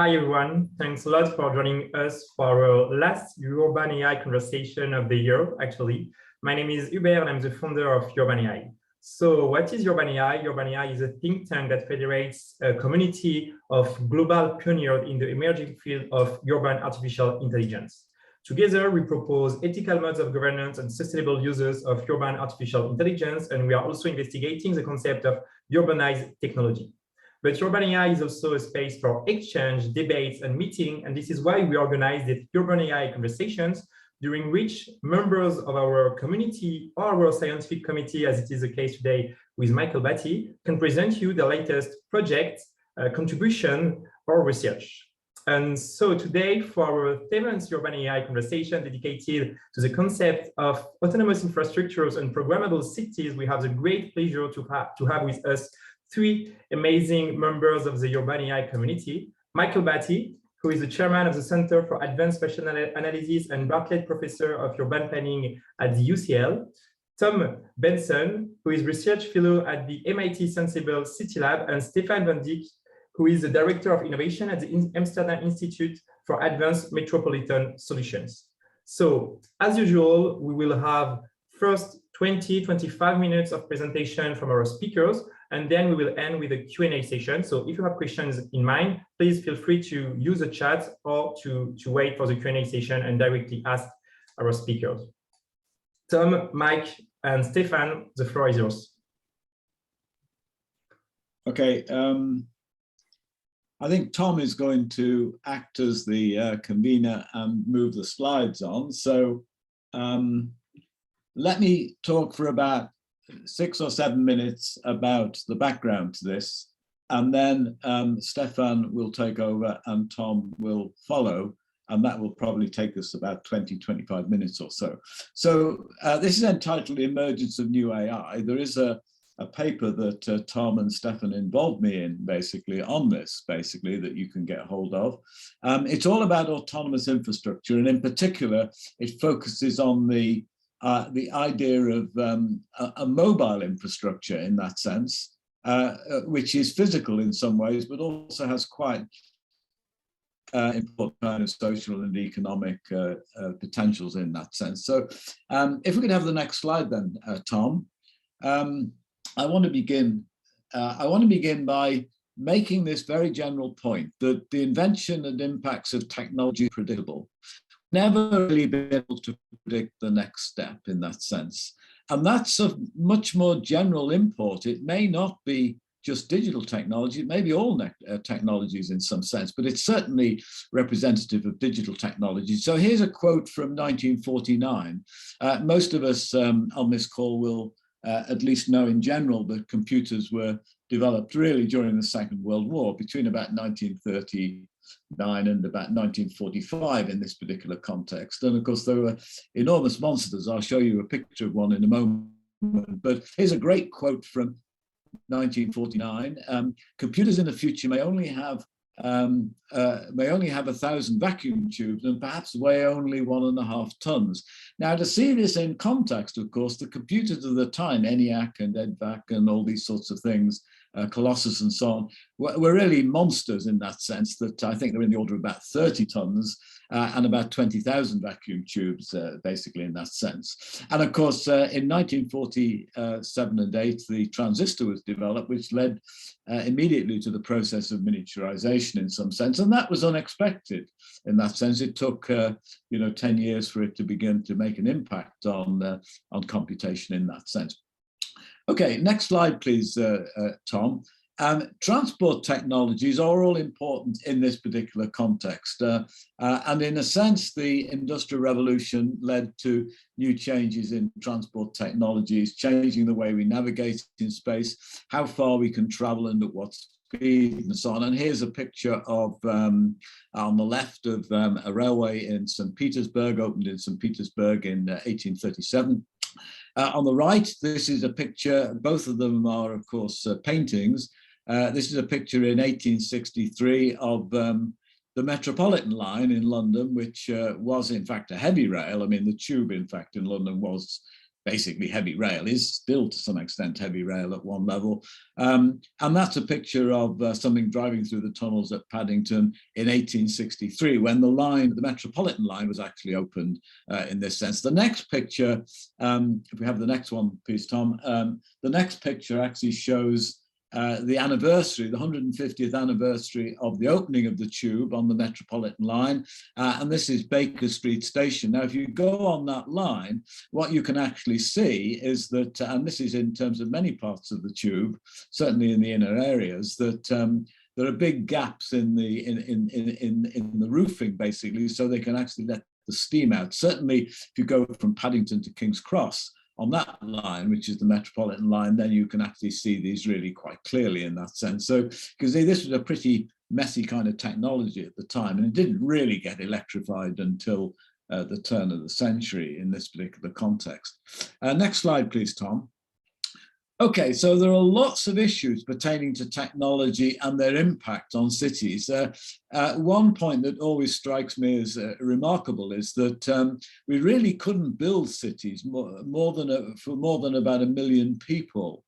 Hi everyone, thanks a lot for joining us for our last Urban AI conversation of the year, actually. My name is Hubert and I'm the founder of Urban AI. So what is Urban AI? Urban AI is a think tank that federates a community of global pioneers in the emerging field of urban artificial intelligence. Together, we propose ethical modes of governance and sustainable uses of urban artificial intelligence, and we are also investigating the concept of urbanized technology. But Urban AI is also a space for exchange, debates, and meeting, and this is why we organize the Urban AI conversations, during which members of our community or our scientific committee, as it is the case today with Michael Batty, can present you the latest project, contribution, or research. And so today, for our 7th Urban AI conversation dedicated to the concept of autonomous infrastructures and programmable cities, we have the great pleasure to have with us three amazing members of the Urban AI community. Michael Batty, who is the chairman of the Center for Advanced Spatial Analysis and Bartlett Professor of Urban Planning at the UCL. Tom Benson, who is research fellow at the MIT Senseable City Lab, and Stephan van Dijk, who is the director of innovation at the Amsterdam Institute for Advanced Metropolitan Solutions. So, as usual, we will have first 20-25 minutes of presentation from our speakers, and then we will end with a Q&A session. So if you have questions in mind, please feel free to use the chat or to wait for the Q&A session and directly ask our speakers. Tom, Mike, and Stephan, the floor is yours. Okay. I think Tom is going to act as the convener and move the slides on. So let me talk for about 6 or 7 minutes about the background to this, and then Stephan will take over and Tom will follow, and that will probably take us about 20-25 minutes or so. So this is entitled The Emergence of New AI. There is a paper that Tom and Stephan involved me in, basically, on this, basically, that you can get hold of. It's all about autonomous infrastructure, and in particular, it focuses on the idea of a mobile infrastructure in that sense, which is physical in some ways, but also has quite important kind of social and economic potentials in that sense. So if we could have the next slide then, Tom. I want to begin by making this very general point that the invention and impacts of technology are predictable. Never really been able to predict the next step in that sense. And that's of much more general import. It may not be just digital technology, it may be all technologies in some sense, but it's certainly representative of digital technology. So here's a quote from 1949. Most of us on this call will at least know in general that computers were developed really during the Second World War, between about 1939 and about 1945 in this particular context. And of course, there were enormous monsters. I'll show you a picture of one in a moment. But here's a great quote from 1949. Computers in the future may only have 1,000 vacuum tubes and perhaps weigh only 1.5 tons. Now, to see this in context, of course, the computers of the time, ENIAC and EDVAC and all these sorts of things, Colossus and so on, were really monsters in that sense, that I think they're in the order of about 30 tons and about 20,000 vacuum tubes, basically in that sense. And of course, in 1947 and 8, the transistor was developed, which led immediately to the process of miniaturization in some sense. And that was unexpected in that sense. It took 10 years for it to begin to make an impact on computation in that sense. Okay, next slide, please, Tom. Transport technologies are all important in this particular context. And in a sense, the Industrial Revolution led to new changes in transport technologies, changing the way we navigate in space, how far we can travel and at what speed and so on. And here's a picture of, on the left, of a railway in St. Petersburg, opened in St. Petersburg in 1837. On the right, this is a picture, both of them are, of course, paintings. This is a picture in 1863 of the Metropolitan line in London, which was in fact a heavy rail. I mean, the tube, in fact, in London was basically heavy rail, is still to some extent heavy rail at one level. And that's a picture of something driving through the tunnels at Paddington in 1863, when the Metropolitan line was actually opened in this sense. The next picture, if we have the next one, please, Tom, the next picture actually shows the anniversary, the 150th anniversary of the opening of the tube on the Metropolitan line. And this is Baker Street Station. Now, if you go on that line, what you can actually see is that, and this is in terms of many parts of the tube, certainly in the inner areas, that there are big gaps in the roofing, basically, so they can actually let the steam out. Certainly, if you go from Paddington to King's Cross, on that line, which is the Metropolitan line, then you can actually see these really quite clearly in that sense. So, because this was a pretty messy kind of technology at the time, and it didn't really get electrified until the turn of the century in this particular context. Next slide, please, Tom. Okay, so there are lots of issues pertaining to technology and their impact on cities. One point that always strikes me as remarkable is that we really couldn't build cities for more than about 1 million people.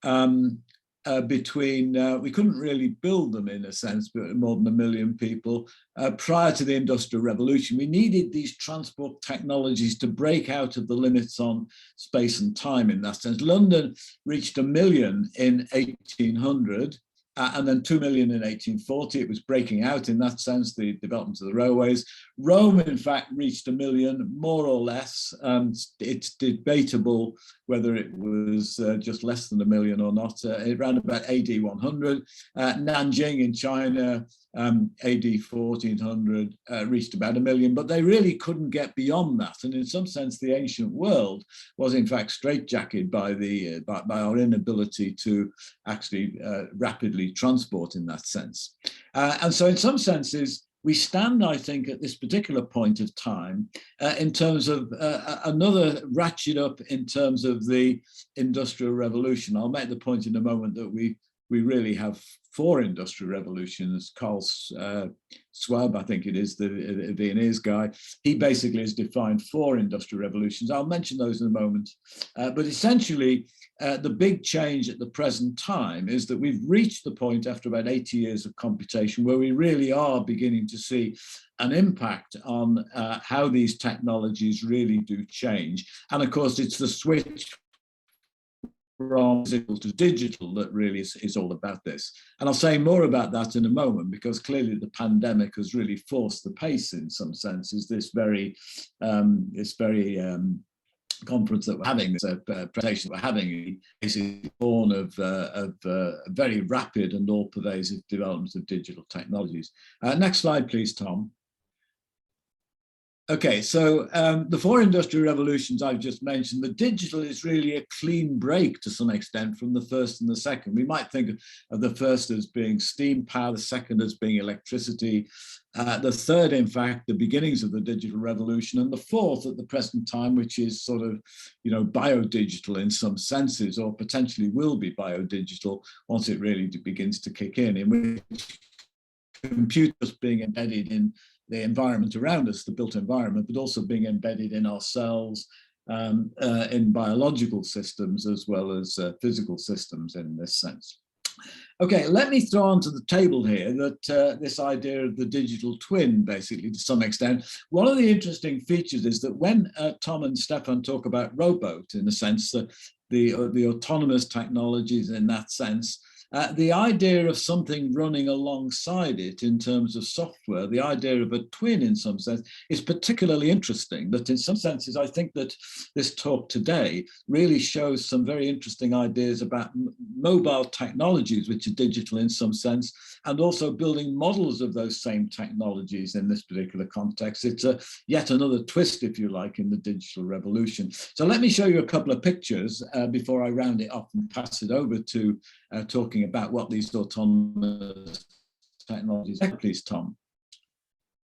We couldn't really build them in a sense, but more than 1 million people prior to the Industrial Revolution. We needed these transport technologies to break out of the limits on space and time in that sense. London reached 1 million in 1800. And then 2 million in 1840. It was breaking out in that sense, the development of the railways. Rome, in fact, reached 1 million, more or less. It's debatable whether it was just less than 1 million or not, around about AD 100. Nanjing in China, AD 1400, reached about 1 million, but they really couldn't get beyond that. And in some sense, the ancient world was in fact straitjacket by our inability to actually rapidly transport in that sense. And so in some senses, we stand, I think, at this particular point of time in terms of another ratchet up in terms of the Industrial Revolution. I'll make the point in a moment that we really have 4 industrial revolutions. Carl Schwab, I think it is, the Viennese guy, he basically has defined 4 industrial revolutions. I'll mention those in a moment. But essentially, the big change at the present time is that we've reached the point after about 80 years of computation where we really are beginning to see an impact on how these technologies really do change. And of course, it's the switch from physical to digital that really is all about this. And I'll say more about that in a moment, because clearly the pandemic has really forced the pace in some senses. This very conference that we're having, this presentation we're having, is born of a very rapid and all-pervasive development of digital technologies. Next slide, please, Tom. Okay, so the 4 industrial revolutions I've just mentioned, the digital is really a clean break to some extent from the first and the second. We might think of the first as being steam power, the second as being electricity, the third, in fact, the beginnings of the digital revolution, and the fourth at the present time, which is sort of, biodigital in some senses, or potentially will be biodigital once it really begins to kick in which computers being embedded in the environment around us, the built environment, but also being embedded in ourselves, in biological systems as well as physical systems in this sense. Okay, let me throw onto the table here that this idea of the digital twin, basically, to some extent. One of the interesting features is that when Tom and Stephan talk about rowboat, in a sense, that the autonomous technologies in that sense, the idea of something running alongside it in terms of software, the idea of a twin in some sense, is particularly interesting. That in some senses, I think that this talk today really shows some very interesting ideas about mobile technologies, which are digital in some sense, and also building models of those same technologies in this particular context. It's yet another twist, if you like, in the digital revolution. So let me show you a couple of pictures before I round it off and pass it over to talking about what these autonomous technologies are. Please, Tom.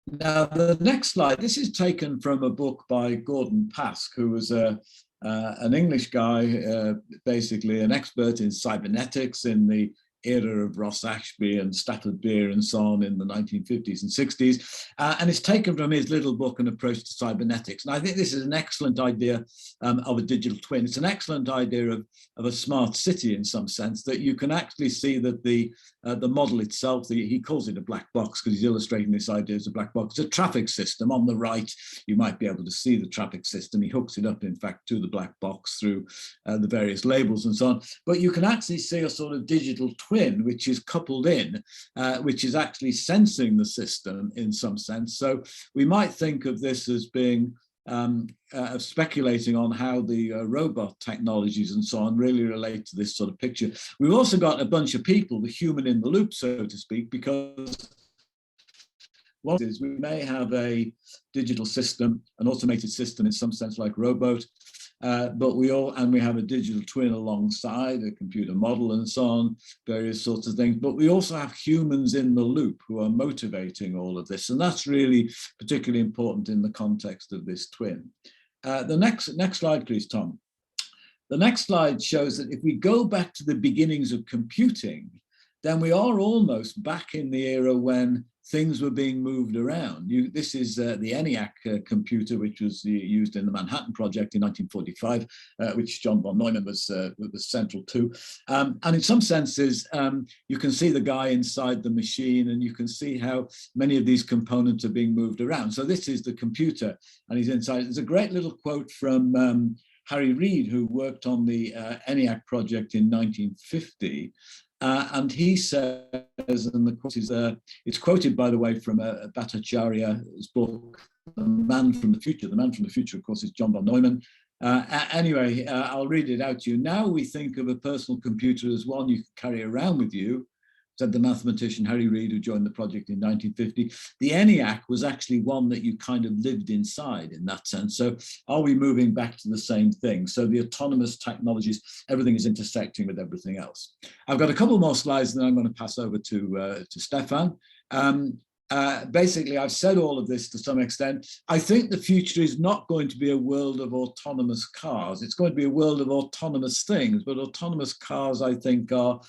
Now, the next slide, this is taken from a book by Gordon Pask, who was an English guy, basically an expert in cybernetics in the era of Ross Ashby and Stafford Beer and so on in the 1950s and 60s. And it's taken from his little book, An Approach to Cybernetics. And I think this is an excellent idea of a digital twin. It's an excellent idea of a smart city in some sense, that you can actually see that the model itself, he calls it a black box because he's illustrating this idea as a black box. It's a traffic system. On the right, you might be able to see the traffic system. He hooks it up, in fact, to the black box through the various labels and so on. But you can actually see a sort of digital twin, which is coupled in, which is actually sensing the system in some sense. So we might think of this as being speculating on how the robot technologies and so on really relate to this sort of picture. We've also got a bunch of people, the human in the loop, so to speak, because what is, we may have a digital system, an automated system in some sense like rowboat, but we have a digital twin alongside, a computer model and so on, various sorts of things. But we also have humans in the loop who are motivating all of this. And that's really particularly important in the context of this twin. The next slide, please, Tom. The next slide shows that if we go back to the beginnings of computing, then we are almost back in the era when things were being moved around. This is the ENIAC computer, which was used in the Manhattan Project in 1945, which John von Neumann was central to. And in some senses, you can see the guy inside the machine, and you can see how many of these components are being moved around. So this is the computer, and he's inside. There's a great little quote from Harry Reid, who worked on the ENIAC project in 1950. And he says, and the quote is, it's quoted, by the way, from Bhattacharya's book, The Man from the Future. The Man from the Future, of course, is John von Neumann. Anyway, I'll read it out to you. Now we think of a personal computer as one you can carry around with you, said the mathematician Harry Reid, who joined the project in 1950. The ENIAC was actually one that you kind of lived inside in that sense. So are we moving back to the same thing? So the autonomous technologies, everything is intersecting with everything else. I've got a couple more slides, and then I'm going to pass over to Stephan. Basically, I've said all of this to some extent. I think the future is not going to be a world of autonomous cars. It's going to be a world of autonomous things, but autonomous cars, I think, are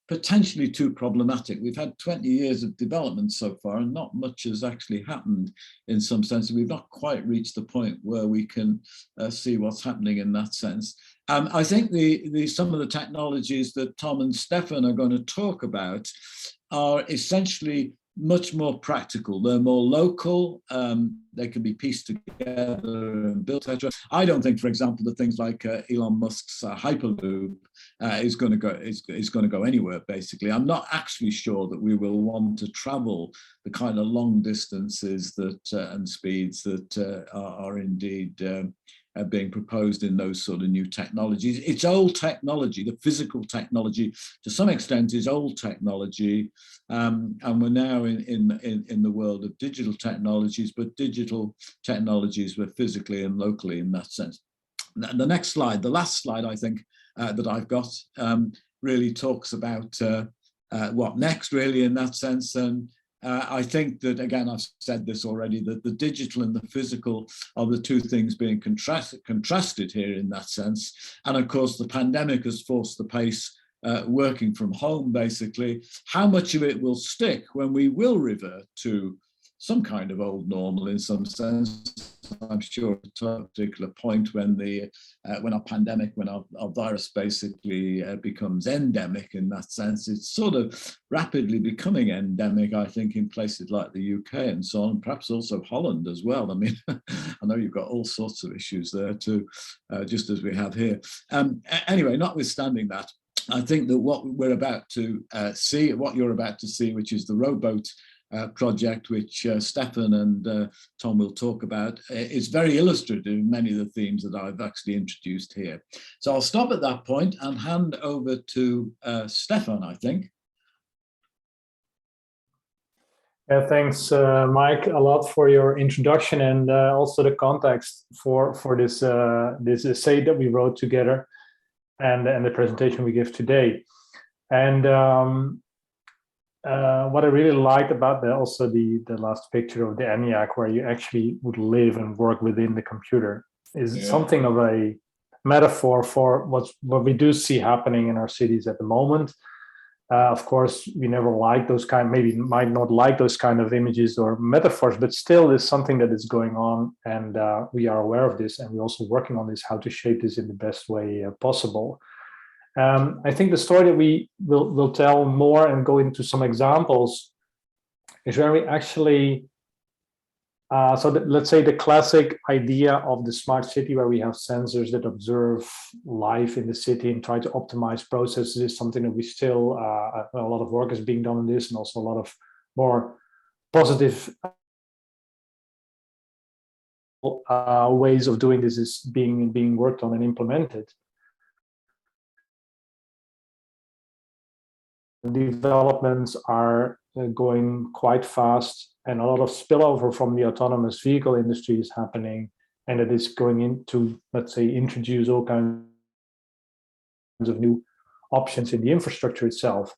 potentially too problematic. We've had 20 years of development so far, and not much has actually happened in some sense. We've not quite reached the point where we can see what's happening in that sense. I think some of the technologies that Tom and Stephan are going to talk about are essentially much more practical. They're more local. They can be pieced together and built, etc. I don't think, for example, that things like Elon Musk's Hyperloop is going to go anywhere. Basically, I'm not actually sure that we will want to travel the kind of long distances that and speeds that are indeed being proposed in those sort of new technologies. It's old technology. The physical technology, to some extent, is old technology, and we're now in the world of digital technologies, but digital technologies were physically and locally in that sense. The next slide, the last slide, I think, that I've got really talks about what next, really, in that sense. And I think that, again, I've said this already, that the digital and the physical are the two things being contrasted here in that sense. And of course, the pandemic has forced the pace, working from home, basically. How much of it will stick when we will revert to some kind of old normal in some sense? I'm sure at a particular point when our pandemic, when our virus basically becomes endemic in that sense. It's sort of rapidly becoming endemic, I think, in places like the UK and so on, perhaps also Holland as well. I mean, I know you've got all sorts of issues there too, just as we have here. Anyway, notwithstanding that, I think that what we're about to see, what you're about to see, which is the rowboat project, which Stephan and Tom will talk about, is very illustrative of many of the themes that I've actually introduced here. So I'll stop at that point and hand over to Stephan, I think. Yeah, thanks, Mike, a lot for your introduction and also the context for this this essay that we wrote together and the presentation we give today. And what I really liked about also the last picture of the ENIAC, where you actually would live and work within the computer, is something of a metaphor for what we do see happening in our cities at the moment. Of course, we never like those maybe might not like those kind of images or metaphors, but still there's something that is going on, and we are aware of this, and we're also working on this, how to shape this in the best way possible. I think the story that we will tell more and go into some examples is where we actually, let's say the classic idea of the smart city, where we have sensors that observe life in the city and try to optimize processes, is something that we still, a lot of work is being done on this, and also a lot of more positive ways of doing this is being worked on and implemented. Developments are going quite fast, and a lot of spillover from the autonomous vehicle industry is happening, and it is going into, let's say, introduce all kinds of new options in the infrastructure itself.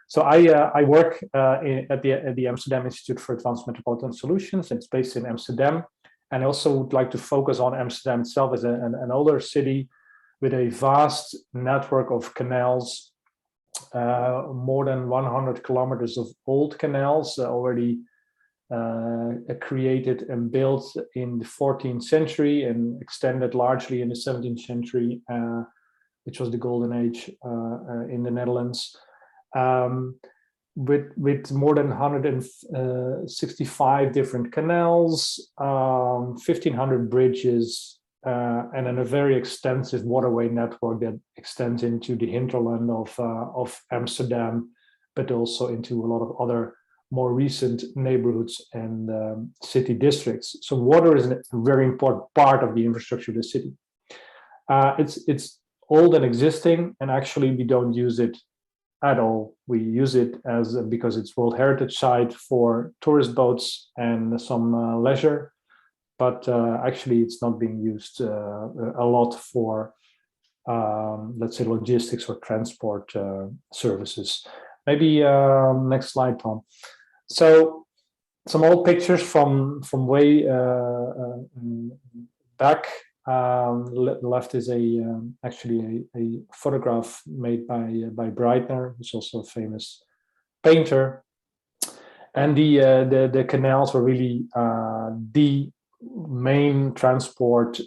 So I work at the Amsterdam Institute for Advanced Metropolitan Solutions. It's based in Amsterdam, and I also would like to focus on Amsterdam itself as an older city with a vast network of canals. More than 100 kilometers of old canals already created and built in the 14th century and extended largely in the 17th century, which was the golden age in the Netherlands, with more than 165 different canals, 1,500 bridges, and then a very extensive waterway network that extends into the hinterland of Amsterdam, but also into a lot of other more recent neighborhoods and city districts. So water is a very important part of the infrastructure of the city. It's old and existing, and actually we don't use it at all. We use it because it's World Heritage Site for tourist boats and some leisure. But actually, it's not being used a lot for, let's say, logistics or transport services. Maybe next slide, Tom. So some old pictures from way back. Left is actually a photograph made by Breitner, who's also a famous painter. And the canals were really the main transport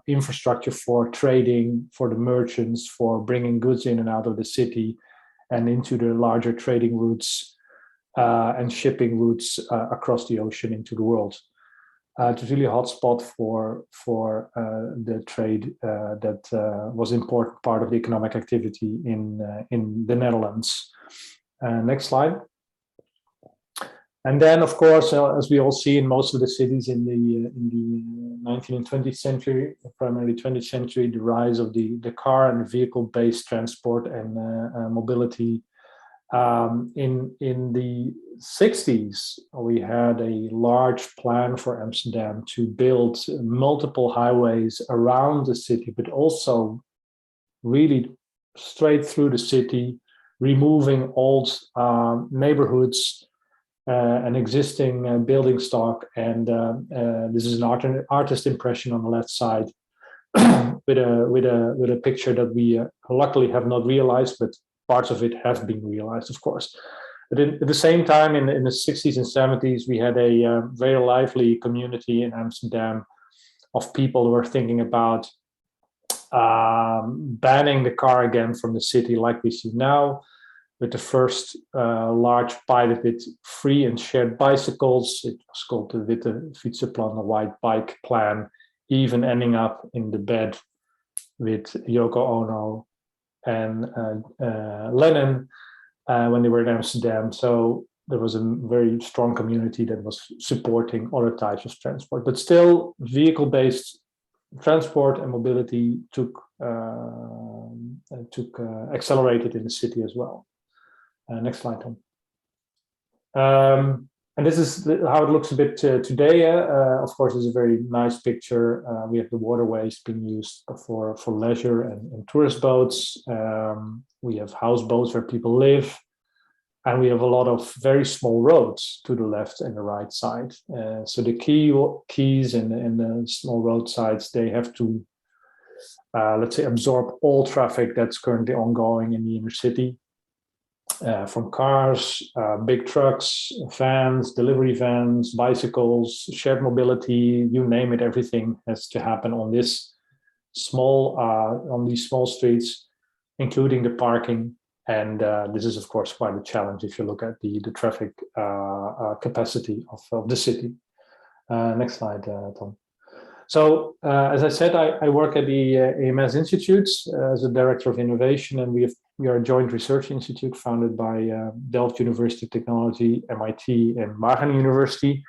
infrastructure for trading, for the merchants, for bringing goods in and out of the city and into the larger trading routes and shipping routes across the ocean into the world. It was really a hotspot for the trade that was an important part of the economic activity in the Netherlands. Next slide. And then, of course, as we all see in most of the cities in the 19th and 20th century, primarily 20th century, the rise of the car and vehicle-based transport and mobility. In the 60s, we had a large plan for Amsterdam to build multiple highways around the city, but also really straight through the city, removing old neighborhoods, an existing building stock, and this is an artist impression on the left side with a picture that we luckily have not realized, but parts of it have been realized, of course. But at the same time, in the 60s and 70s, we had a very lively community in Amsterdam of people who were thinking about banning the car again from the city, like we see now, with the first large pilot with free and shared bicycles. It was called the Witte Fietsenplan, the White Bike Plan, even ending up in the bed with Yoko Ono and Lennon when they were in Amsterdam. So there was a very strong community that was supporting other types of transport, but still vehicle-based transport and mobility took accelerated in the city as well. Next slide, Tom. And this is how it looks a bit today. Of course, it's a very nice picture. We have the waterways being used for leisure and tourist boats. We have houseboats where people live. And we have a lot of very small roads to the left and the right side. So the keys and the small roadsides, they have to, let's say, absorb all traffic that's currently ongoing in the inner city. from cars, big trucks, vans, delivery vans, bicycles, shared mobility, you name it, everything has to happen on this on these small streets, including the parking. And this is, of course, quite a challenge if you look at the traffic capacity of the city. Next slide, Tom. So, as I said, I work at the AMS Institute as a director of innovation, and we are a joint research institute founded by Delft University of Technology, MIT, and Wageningen University,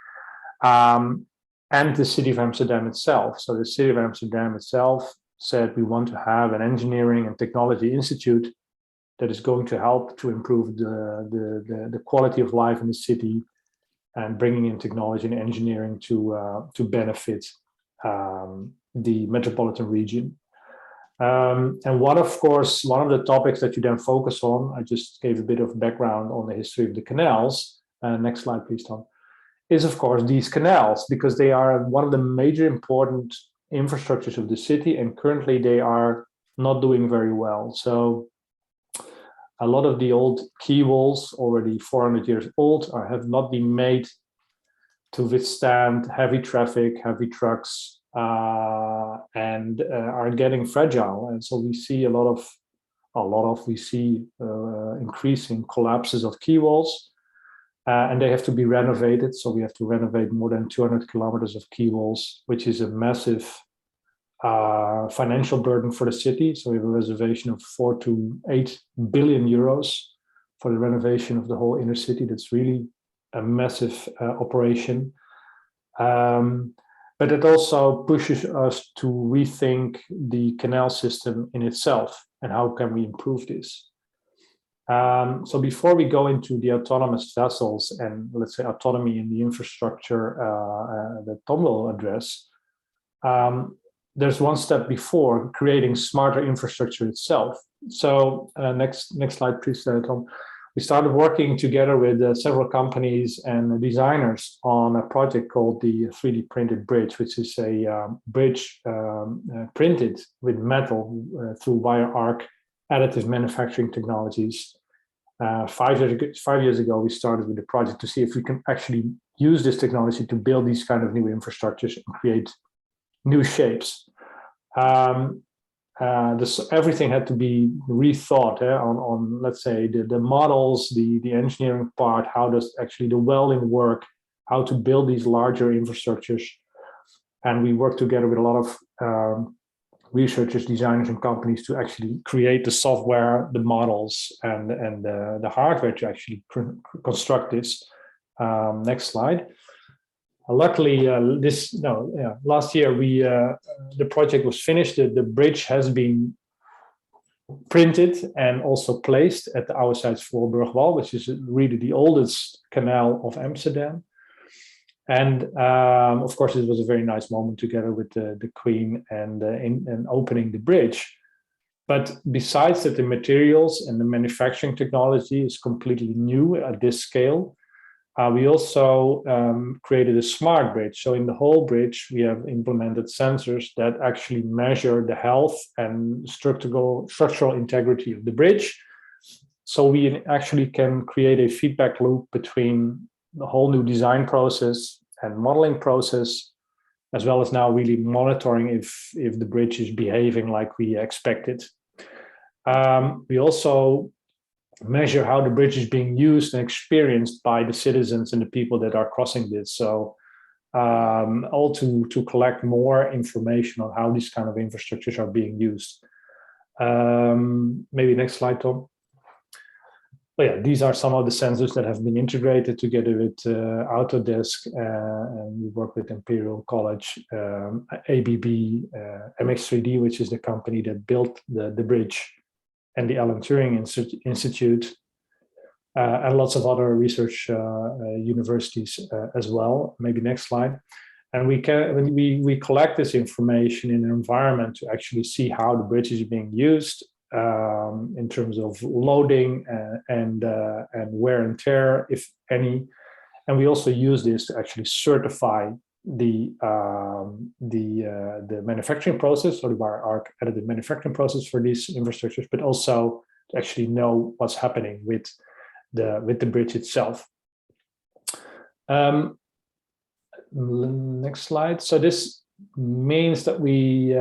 and the city of Amsterdam itself. So the city of Amsterdam itself said we want to have an engineering and technology institute that is going to help to improve the quality of life in the city and bringing in technology and engineering to benefit the metropolitan region. And one of the topics that you then focus on, I just gave a bit of background on the history of the canals. Next slide, please, Tom, is of course these canals, because they are one of the major important infrastructures of the city, and currently they are not doing very well. So a lot of the old quay walls, already 400 years old, have not been made to withstand heavy traffic, heavy trucks, and are getting fragile. And so we see increasing collapses of quay walls, and they have to be renovated. So we have to renovate more than 200 kilometers of quay walls, which is a massive financial burden for the city. So we have a reservation of 4 to 8 billion euros for the renovation of the whole inner city. That's really a massive operation. But it also pushes us to rethink the canal system in itself and how can we improve this. So before we go into the autonomous vessels and, let's say, autonomy in the infrastructure that Tom will address, there's one step before creating smarter infrastructure itself. So next slide, please, Tom. We started working together with several companies and designers on a project called the 3D printed bridge, which is a bridge printed with metal through wire arc additive manufacturing technologies. 5 years ago, we started with the project to see if we can actually use this technology to build these kind of new infrastructures and create new shapes. Everything had to be rethought on, let's say, the models, the engineering part, how does actually the welding work, how to build these larger infrastructures. And we worked together with a lot of researchers, designers, and companies to actually create the software, the models, and the hardware to actually construct this. Next slide. Luckily, last year the project was finished. The bridge has been printed and also placed at the Ouderzijdsvoorburgwal, which is really the oldest canal of Amsterdam. And of course, it was a very nice moment together with the Queen and opening the bridge. But besides that, the materials and the manufacturing technology is completely new at this scale. We also created a smart bridge. So in the whole bridge, we have implemented sensors that actually measure the health and structural integrity of the bridge. So we actually can create a feedback loop between the whole new design process and modeling process, as well as now really monitoring if the bridge is behaving like we expected. We also measure how the bridge is being used and experienced by the citizens and the people that are crossing this. So all to collect more information on how these kind of infrastructures are being used. Maybe next slide, Tom. But yeah, these are some of the sensors that have been integrated together with Autodesk, and we work with Imperial College, ABB, MX3D, which is the company that built the bridge, and the Alan Turing Institute, and lots of other research universities as well. Maybe next slide. And we collect this information in an environment to actually see how the bridge is being used in terms of loading and wear and tear, if any. And we also use this to actually certify the manufacturing process, or the wire arc additive manufacturing process for these infrastructures, but also to actually know what's happening with the bridge itself. Next slide. So this means that we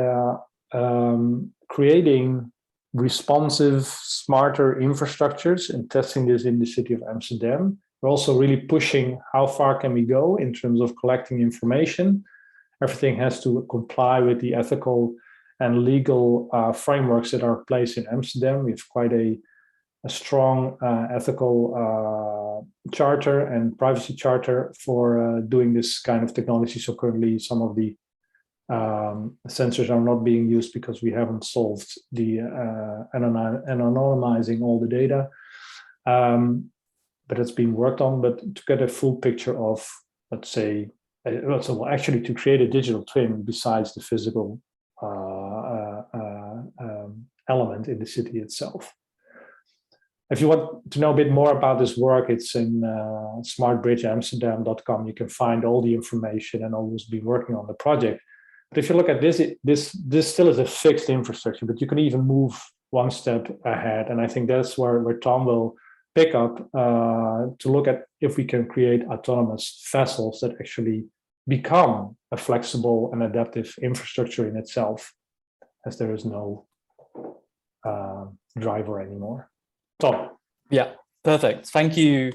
creating responsive, smarter infrastructures and testing this in the city of Amsterdam. We're also really pushing how far can we go in terms of collecting information. Everything has to comply with the ethical and legal frameworks that are placed in Amsterdam. We have quite a strong ethical charter and privacy charter for doing this kind of technology. So currently some of the sensors are not being used because we haven't solved the anonymizing all the data. But it's being worked on. But to get a full picture of, let's say, so actually to create a digital twin besides the physical element in the city itself. If you want to know a bit more about this work, it's in smartbridgeamsterdam.com. You can find all the information and always be working on the project. But if you look at this, this still is a fixed infrastructure, but you can even move one step ahead. And I think that's where Tom will pick up to look at if we can create autonomous vessels that actually become a flexible and adaptive infrastructure in itself, as there is no driver anymore. Tom. Yeah, perfect. Thank you,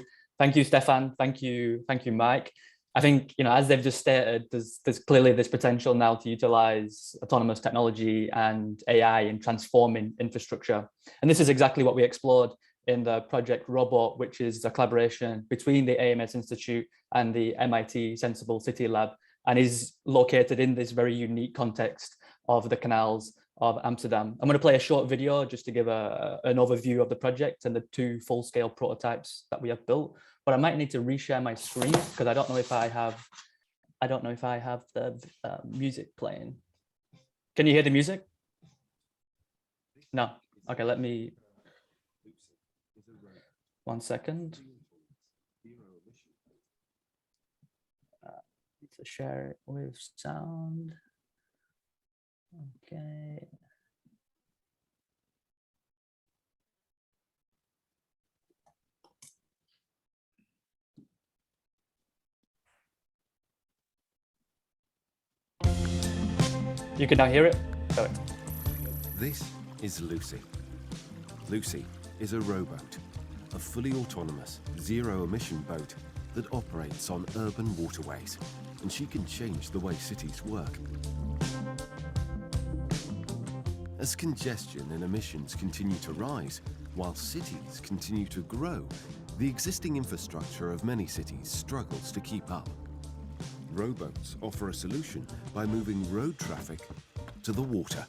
Stephan. Thank you, Mike. I think, as they've just stated, there's clearly this potential now to utilize autonomous technology and AI in transforming infrastructure. And this is exactly what we explored in the project Robot, which is a collaboration between the AMS Institute and the MIT Senseable City Lab, and is located in this very unique context of the canals of Amsterdam. I'm going to play a short video just to give an overview of the project and the 2 full-scale prototypes that we have built. But I might need to reshare my screen because I don't know if I have the music playing. Can you hear the music? No. Okay, let me. 1 second. Need to share it with sound. Okay. You can now hear it. Sorry. This is Lucy. Lucy is a rowboat, a fully autonomous, zero-emission boat that operates on urban waterways, and she can change the way cities work. As congestion and emissions continue to rise, while cities continue to grow, the existing infrastructure of many cities struggles to keep up. Rowboats offer a solution by moving road traffic to the water.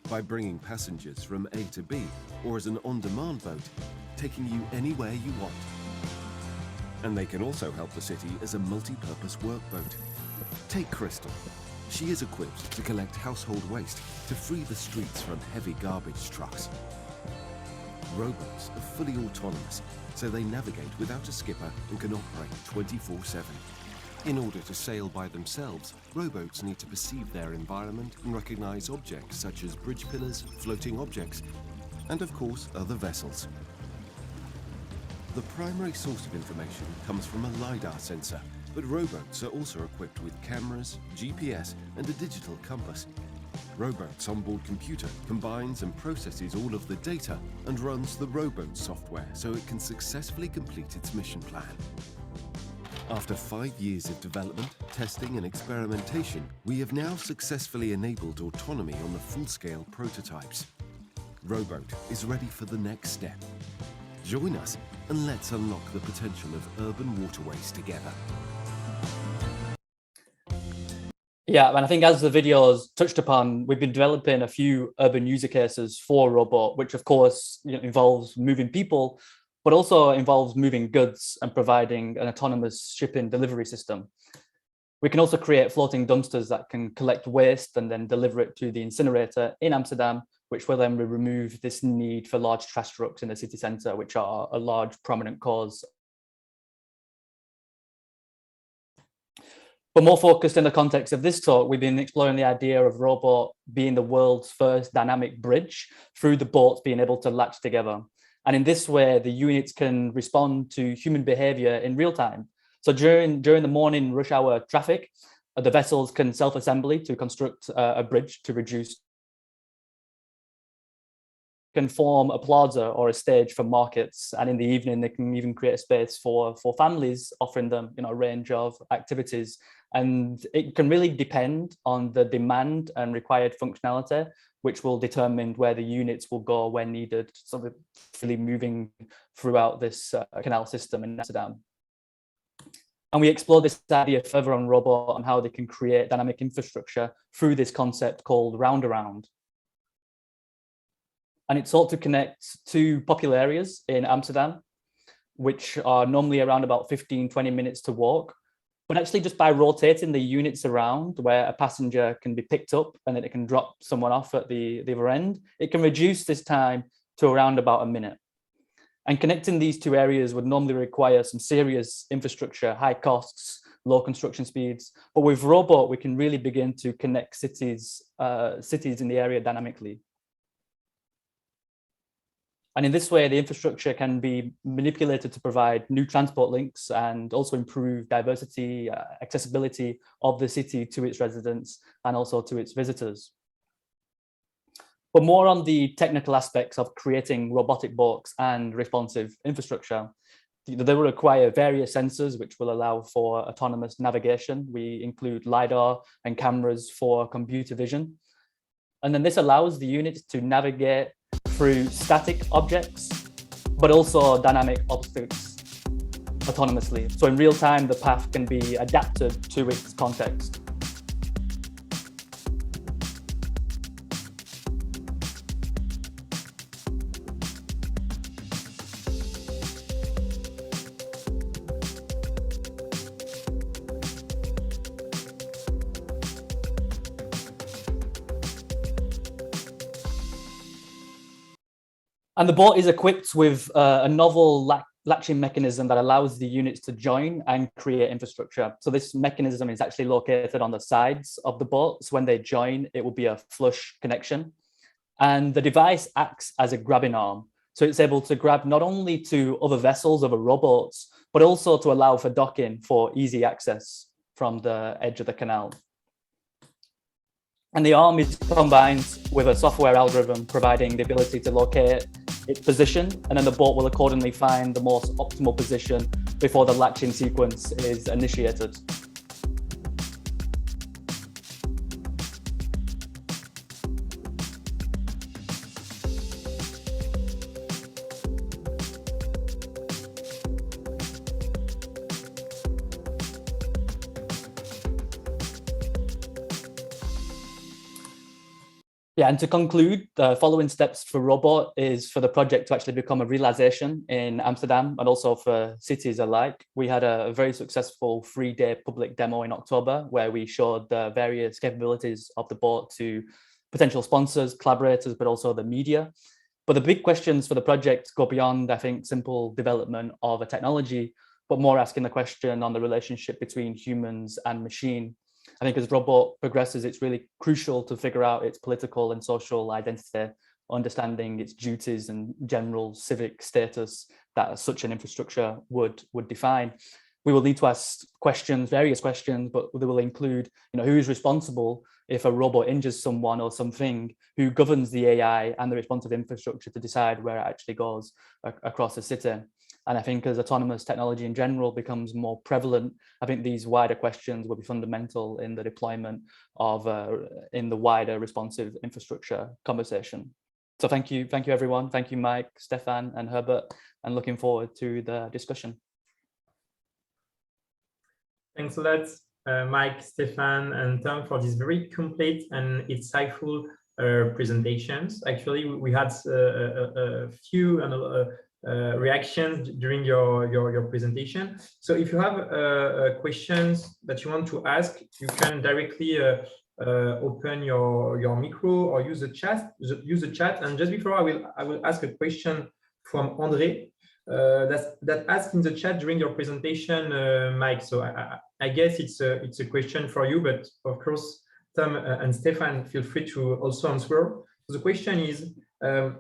By bringing passengers from A to B, or as an on-demand boat, taking you anywhere you want. And they can also help the city as a multi-purpose workboat. Take Crystal. She is equipped to collect household waste to free the streets from heavy garbage trucks. Rowboats are fully autonomous, so they navigate without a skipper and can operate 24/7. In order to sail by themselves, rowboats need to perceive their environment and recognize objects such as bridge pillars, floating objects, and of course, other vessels. The primary source of information comes from a LiDAR sensor, but rowboats are also equipped with cameras, GPS, and a digital compass. Rowboat's onboard computer combines and processes all of the data and runs the rowboat software so it can successfully complete its mission plan. After 5 years of development, testing, and experimentation, we have now successfully enabled autonomy on the full-scale prototypes. Rowboat is ready for the next step. Join us and let's unlock the potential of urban waterways together. Yeah, and I think as the videos touched upon, we've been developing a few urban user cases for Robot, which of course involves moving people, but also involves moving goods and providing an autonomous shipping delivery system. We can also create floating dumpsters that can collect waste and then deliver it to the incinerator in Amsterdam, which will then remove this need for large trash trucks in the city centre, which are a large prominent cause. But more focused in the context of this talk, we've been exploring the idea of Robot being the world's first dynamic bridge through the boats being able to latch together. And in this way, the units can respond to human behavior in real time. So during the morning rush hour traffic, the vessels can self-assembly to construct a bridge to reduce, can form a plaza or a stage for markets, and in the evening they can even create a space for families, offering them a range of activities. And it can really depend on the demand and required functionality, which will determine where the units will go when needed. So we're really moving throughout this canal system in Amsterdam. And we explore this idea further on Robot and how they can create dynamic infrastructure through this concept called round-around. And it's sought to connect two popular areas in Amsterdam, which are normally around about 15-20 minutes to walk. But actually just by rotating the units around where a passenger can be picked up and then it can drop someone off at the other end, it can reduce this time to around about a minute. And connecting these two areas would normally require some serious infrastructure, high costs, low construction speeds. But with Robot, we can really begin to connect cities in the area dynamically. And in this way, the infrastructure can be manipulated to provide new transport links and also improve diversity, accessibility of the city to its residents and also to its visitors. But more on the technical aspects of creating robotic boats and responsive infrastructure. They will require various sensors which will allow for autonomous navigation. We include LiDAR and cameras for computer vision. And then this allows the units to navigate through static objects, but also dynamic obstacles autonomously. So in real time, the path can be adapted to its context. And the boat is equipped with a novel latching mechanism that allows the units to join and create infrastructure. So this mechanism is actually located on the sides of the boat. So when they join, it will be a flush connection. And the device acts as a grabbing arm. So it's able to grab not only to other vessels, other rowboats, but also to allow for docking for easy access from the edge of the canal. And the arm is combined with a software algorithm providing the ability to locate its position, and then the boat will accordingly find the most optimal position before the latching sequence is initiated. Yeah, and to conclude, the following steps for Robot is for the project to actually become a realization in Amsterdam and also for cities alike. We had a very successful 3-day public demo in October where we showed the various capabilities of the boat to potential sponsors, collaborators, but also the media. But the big questions for the project go beyond, I think, simple development of a technology, but more asking the question on the relationship between humans and machine. I think as Robot progresses, it's really crucial to figure out its political and social identity, understanding its duties and general civic status that such an infrastructure would define. We will need to ask questions, various questions, but they will include, who is responsible if a robot injures someone or something, who governs the AI and the responsive infrastructure to decide where it actually goes across the city. And I think as autonomous technology in general becomes more prevalent, I think these wider questions will be fundamental in the deployment of in the wider responsive infrastructure conversation. So thank you everyone. Thank you, Mike, Stephan, and Herbert, and looking forward to the discussion. Thanks a lot, Mike, Stephan, and Tom, for these very complete and insightful presentations. Actually, we had a few reactions during your presentation. So if you have questions that you want to ask, you can directly open your micro or use the chat. And just before I will ask a question from André that asked in the chat during your presentation, Mike. So I guess it's a question for you, but of course, Tom and Stephan, feel free to also answer. So the question is,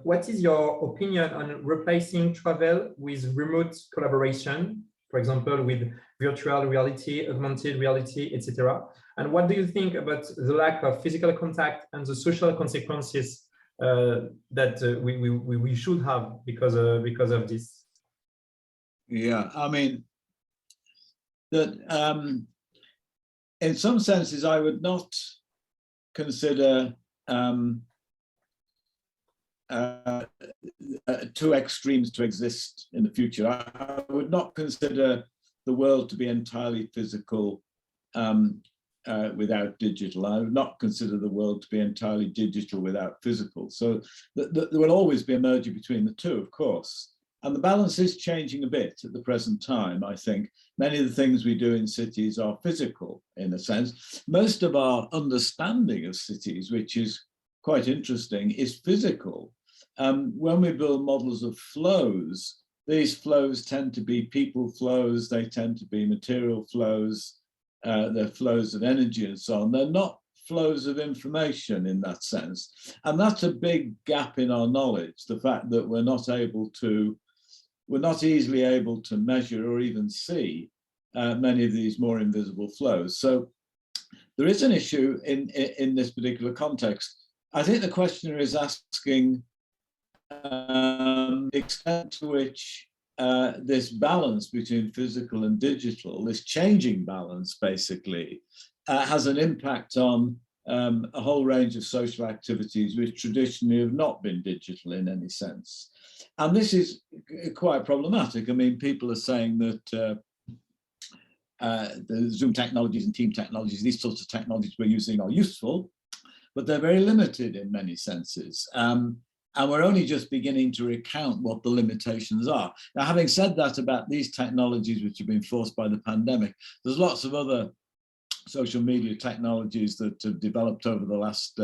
What is your opinion on replacing travel with remote collaboration, for example, with virtual reality, augmented reality, etc.? And what do you think about the lack of physical contact and the social consequences that we should have because of this? Yeah, I mean, that in some senses, I would not consider two extremes to exist in the future. I would not consider the world to be entirely physical without digital. I would not consider the world to be entirely digital without physical. So there will always be a merger between the two, of course. And the balance is changing a bit at the present time, I think. Many of the things we do in cities are physical, in a sense. Most of our understanding of cities, which is quite interesting, is physical. When we build models of flows, these flows tend to be people flows, they tend to be material flows, they're flows of energy and so on. They're not flows of information in that sense. And that's a big gap in our knowledge, the fact that we're not easily able to measure or even see many of these more invisible flows. So there is an issue in this particular context. I think the questioner is asking the extent to which this balance between physical and digital, this changing balance basically, has an impact on a whole range of social activities which traditionally have not been digital in any sense. And this is quite problematic. I mean, people are saying that the Zoom technologies and team technologies, these sorts of technologies we're using are useful, but they're very limited in many senses. And we're only just beginning to recount what the limitations are. Now, having said that about these technologies which have been forced by the pandemic, there's lots of other social media technologies that have developed over the last,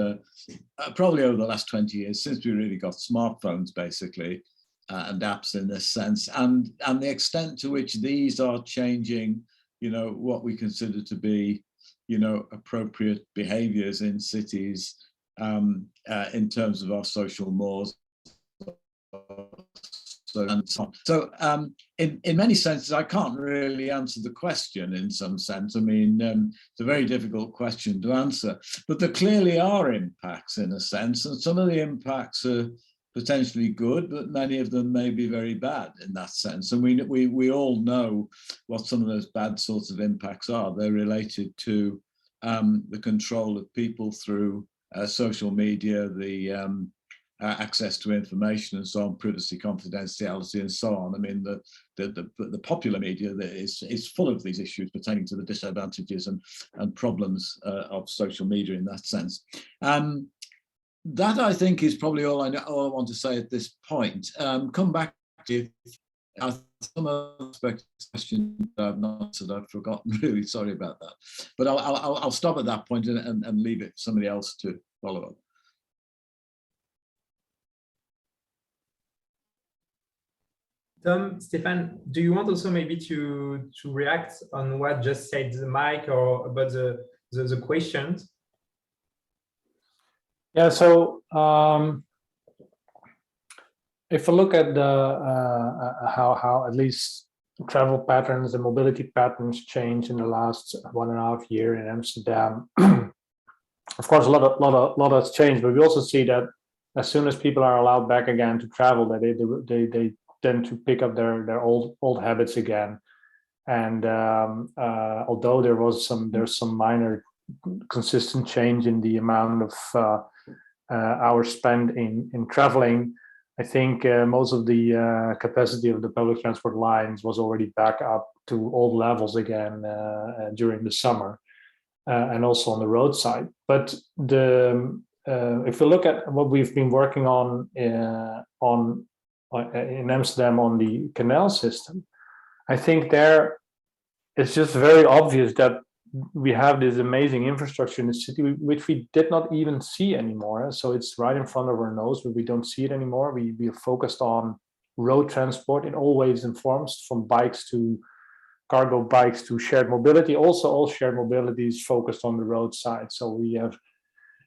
probably over the last 20 years, since we really got smartphones, basically, and apps in this sense, and the extent to which these are changing, you know, what we consider to be, you know, appropriate behaviors in cities in terms of our social mores. So in many senses, I can't really answer the question in some sense. I mean, it's a very difficult question to answer, but there clearly are impacts in a sense, and some of the impacts are potentially good, but many of them may be very bad in that sense. And we all know what some of those bad sorts of impacts are. They're related to the control of people through social media, the access to information and so on, privacy, confidentiality, and so on. I mean, the popular media is full of these issues pertaining to the disadvantages and problems of social media in that sense. That, I think, is probably all I want to say at this point. Come back to some aspects of the question that I've not answered. I've forgotten. Really sorry about that. But I'll stop at that point and leave it for somebody else to follow up. Tom, Stephan, do you want also maybe to react on what just said Mike or about the questions? Yeah, so if I look at the how at least travel patterns and mobility patterns change in the last 1.5 years in Amsterdam, of course a lot has changed, but we also see that as soon as people are allowed back again to travel, that they tend to pick up their old habits again. And although there's some minor consistent change in the amount of hours spent in traveling, I think most of the capacity of the public transport lines was already back up to old levels again during the summer, and also on the roadside. But if we look at what we've been working on in Amsterdam on the canal system, I think there it's just very obvious that we have this amazing infrastructure in the city, which we did not even see anymore. So it's right in front of our nose, but we don't see it anymore. We are focused on road transport in all ways and forms, from bikes to cargo bikes to shared mobility. Also, all shared mobility is focused on the roadside. So we have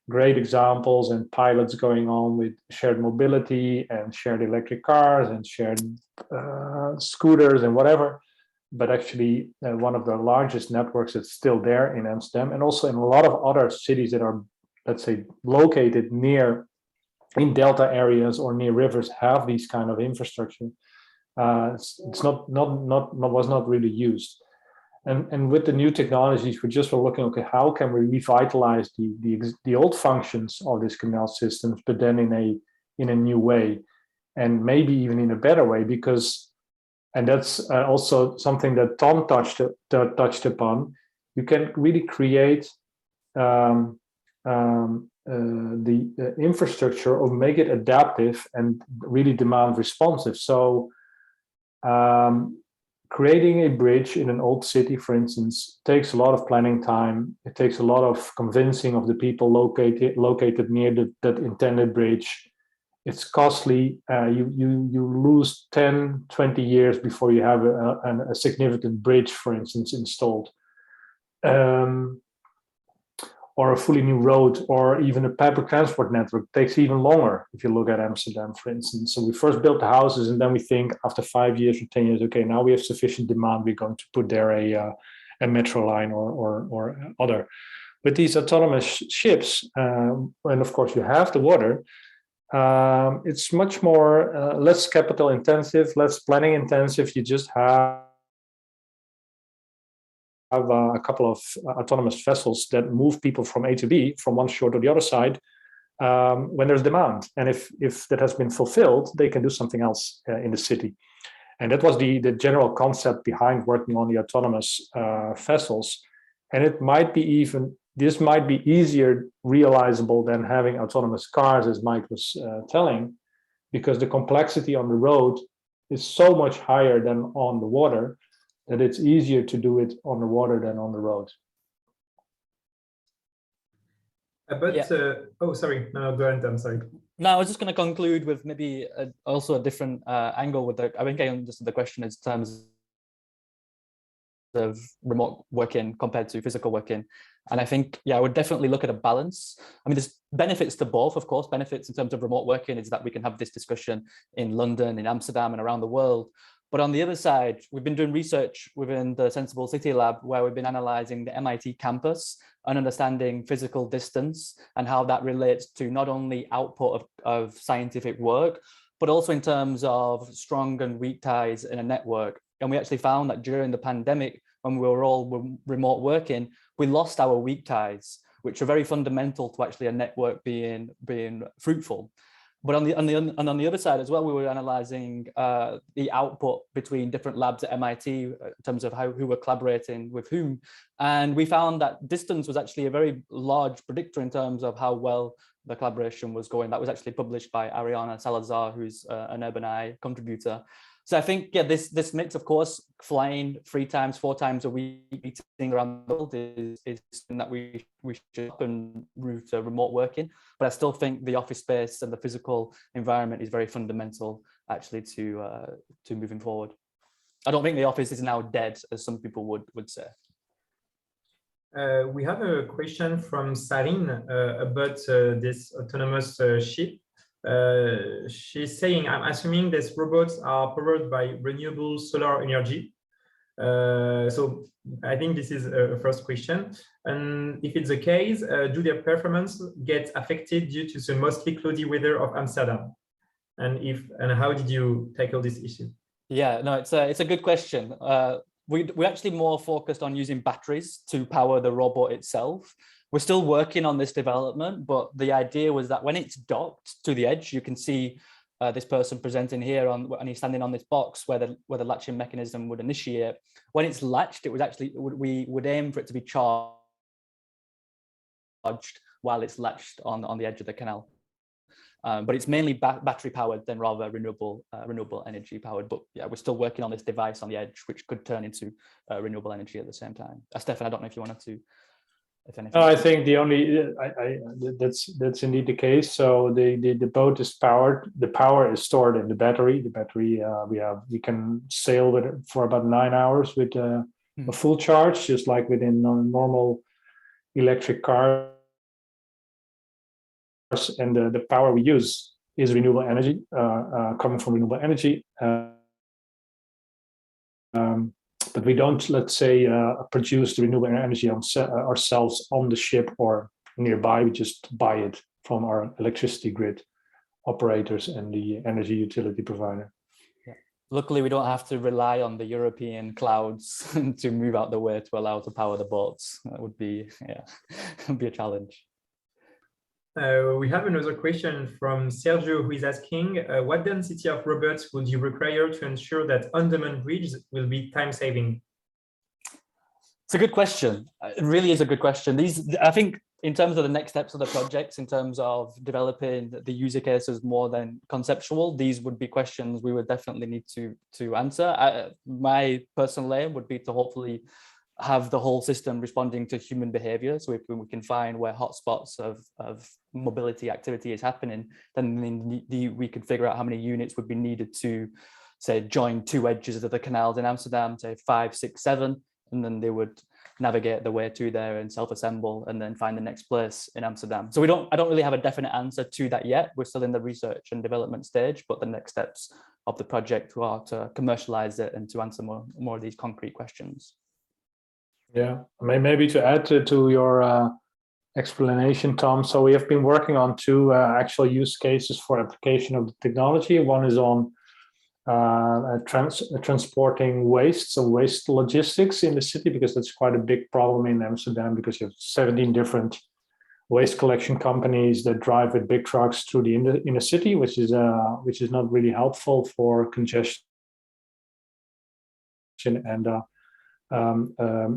great examples and pilots going on with shared mobility and shared electric cars and shared scooters and whatever. But actually, one of the largest networks that's still there in Amsterdam, and also in a lot of other cities that are, let's say, located near in delta areas or near rivers, have these kind of infrastructure. It's was not really used. And with the new technologies, we just were looking, okay, how can we revitalize the old functions of these canal systems, but then in a new way, and maybe even in a better way, because, and that's also something that Tom touched upon. You can really create the infrastructure or make it adaptive and really demand responsive. So creating a bridge in an old city, for instance, takes a lot of planning time. It takes a lot of convincing of the people located near that intended bridge. It's costly. You lose 10, 20 years before you have a significant bridge, for instance, installed. Or a fully new road, or even a public transport network takes even longer. If you look at Amsterdam, for instance, so we first built the houses, and then we think after 5 years or 10 years, okay, now we have sufficient demand. We're going to put there a metro line or other. With these autonomous ships, and of course you have the water. It's much more less capital intensive, less planning intensive. You just have a couple of autonomous vessels that move people from A to B, from one shore to the other side, when there's demand. And if that has been fulfilled, they can do something else in the city. And that was the general concept behind working on the autonomous vessels. And this might be easier realizable than having autonomous cars, as Mike was telling, because the complexity on the road is so much higher than on the water, that it's easier to do it on the water than on the road. Oh, sorry. No, go ahead. I'm sorry. No, I was just going to conclude with maybe also a different angle with I think I understood the question in terms of remote working compared to physical working. And I think, I would definitely look at a balance. I mean, there's benefits to both, of course. Benefits in terms of remote working is that we can have this discussion in London, in Amsterdam, and around the world. But on the other side, we've been doing research within the Senseable City Lab, where we've been analyzing the MIT campus and understanding physical distance and how that relates to not only output of scientific work, but also in terms of strong and weak ties in a network. And we actually found that during the pandemic, when we were all remote working, we lost our weak ties, which are very fundamental to actually a network being fruitful. But on the other side as well, we were analyzing the output between different labs at MIT in terms of who were collaborating with whom. And we found that distance was actually a very large predictor in terms of how well the collaboration was going. That was actually published by Ariana Salazar, who's an UrbanAI contributor. So I think, this mix, of course, flying 3 times, 4 times a week, meeting around the world is something that we should and move to remote working. But I still think the office space and the physical environment is very fundamental, actually, to moving forward. I don't think the office is now dead, as some people would say. We have a question from Sarin about this autonomous ship. She's saying, I'm assuming these robots are powered by renewable solar energy. So I think this is a first question. And if it's the case, do their performance get affected due to the mostly cloudy weather of Amsterdam? And how did you tackle this issue? Yeah, no, it's a good question. We actually more focused on using batteries to power the robot itself. We're still working on this development, but the idea was that when it's docked to the edge, you can see this person presenting here and he's standing on this box where the latching mechanism would initiate. When it's latched, we would aim for it to be charged while it's latched on the edge of the canal. But it's mainly battery powered than rather renewable energy powered. But yeah, we're still working on this device on the edge, which could turn into renewable energy at the same time. Stephan, I don't know if you wanted to. No, I think that's indeed the case. So the boat is powered. The power is stored in the battery. The battery we can sail with it for about 9 hours with a full charge, just like within normal electric cars. and the power we use is renewable energy, coming from renewable energy. But we don't, let's say, produce the renewable energy ourselves on the ship or nearby. We just buy it from our electricity grid operators and the energy utility provider. Yeah. Luckily, we don't have to rely on the European clouds to move out the way to allow to power the boats. That would be, yeah, would be a challenge. We have another question from Sergio, who is asking, what density of robots would you require to ensure that on-demand bridges will be time-saving? It's a good question. It really is a good question. I think, in terms of the next steps of the projects, in terms of developing the user cases more than conceptual, these would be questions we would definitely need to answer. My personal aim would be to hopefully have the whole system responding to human behavior. So if we can find where hotspots of mobility activity is happening, then we could figure out how many units would be needed to, say, join two edges of the canals in Amsterdam, say 5, 6, 7, and then they would navigate the way to there and self-assemble and then find the next place in Amsterdam. So I don't really have a definite answer to that yet. We're still in the research and development stage, but the next steps of the project are to commercialize it and to answer more of these concrete questions. Yeah, maybe to add to your explanation, Tom. So we have been working on two actual use cases for application of the technology. One is on transporting waste, so waste logistics in the city, because that's quite a big problem in Amsterdam, because you have 17 different waste collection companies that drive with big trucks through the inner city, which is not really helpful for congestion and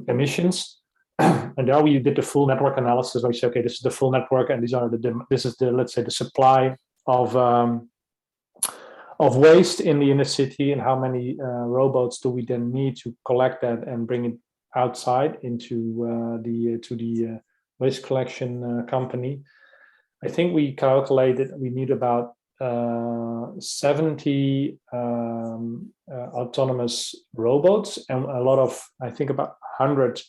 emissions. And there we did the full network analysis. We said, okay, this is the full network, and this is the let's say the supply of waste in the inner city, and how many robots do we then need to collect that and bring it outside into the waste collection company. I think we calculated we need about 70 autonomous robots, and a lot of, I think about 100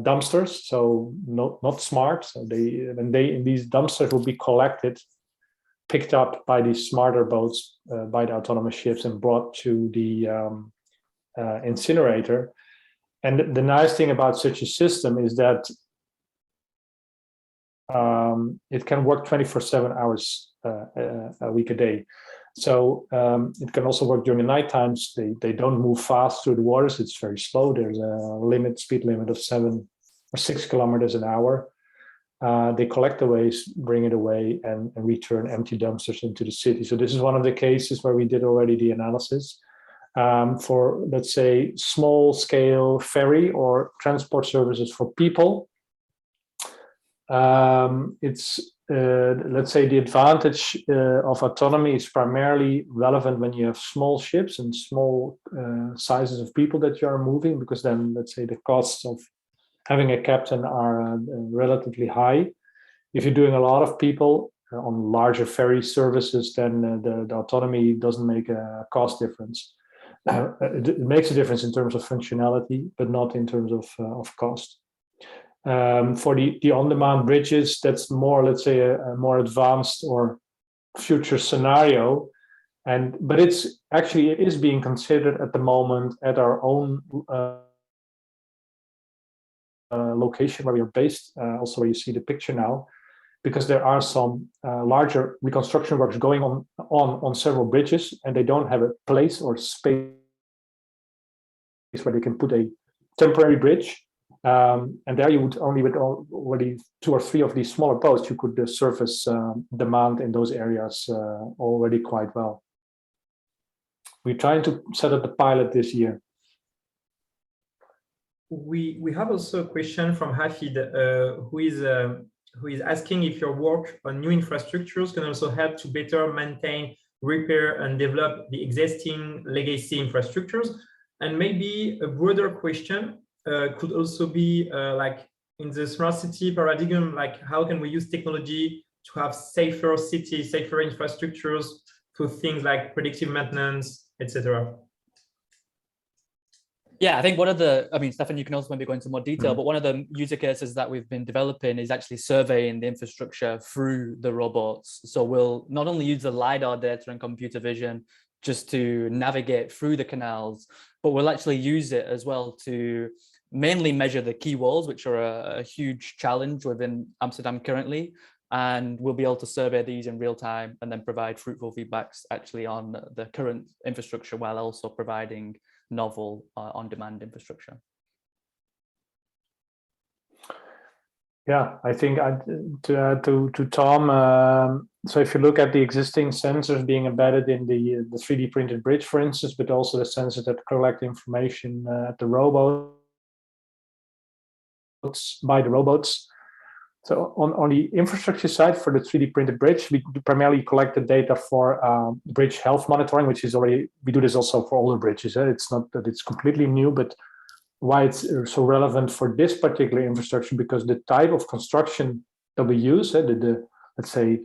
dumpsters, so not smart. So these dumpsters will be collected, picked up by these smarter boats, by the autonomous ships, and brought to the incinerator. And the nice thing about such a system is that it can work 24/7 hours a week a day. So it can also work during the night times. They don't move fast through the waters. It's very slow. There's a speed limit of 7 or 6 kilometers an hour. They collect the waste, bring it away, and return empty dumpsters into the city. So this is one of the cases where we did already the analysis for, let's say, small scale ferry or transport services for people. Let's say the advantage of autonomy is primarily relevant when you have small ships and small sizes of people that you are moving, because then, let's say, the costs of having a captain are relatively high. If you're doing a lot of people on larger ferry services, then the autonomy doesn't make a cost difference. It makes a difference in terms of functionality, but not in terms of cost. For the on-demand bridges, that's more, let's say, a more advanced or future scenario, but it is being considered at the moment at our own location where we are based, also where you see the picture now, because there are some larger reconstruction works going on several bridges, and they don't have a place or space where they can put a temporary bridge. And there you would only, with already 2 or 3 of these smaller boats, you could surface demand in those areas already quite well. We're trying to set up the pilot this year. We have also a question from Hafid, who is asking if your work on new infrastructures can also help to better maintain, repair, and develop the existing legacy infrastructures. And maybe a broader question could also be like in the smart city paradigm, like how can we use technology to have safer cities, safer infrastructures for things like predictive maintenance, etc. Yeah, I think one of the, I mean, Stephan, you can also maybe go into more detail, but one of the user cases that we've been developing is actually surveying the infrastructure through the robots. So we'll not only use the LiDAR data and computer vision just to navigate through the canals, but we'll actually use it as well to mainly measure the quay walls, which are a huge challenge within Amsterdam currently. And we'll be able to survey these in real time and then provide fruitful feedbacks actually on the current infrastructure while also providing novel on-demand infrastructure. Yeah, I think to Tom, so if you look at the existing sensors being embedded in the 3D printed bridge, for instance, but also the sensors that collect information at the robots, by the robots. So on the infrastructure side for the 3D printed bridge, we primarily collect the data for bridge health monitoring, which is already, we do this also for older bridges. It's not that it's completely new, but why it's so relevant for this particular infrastructure, because the type of construction that we use, let's say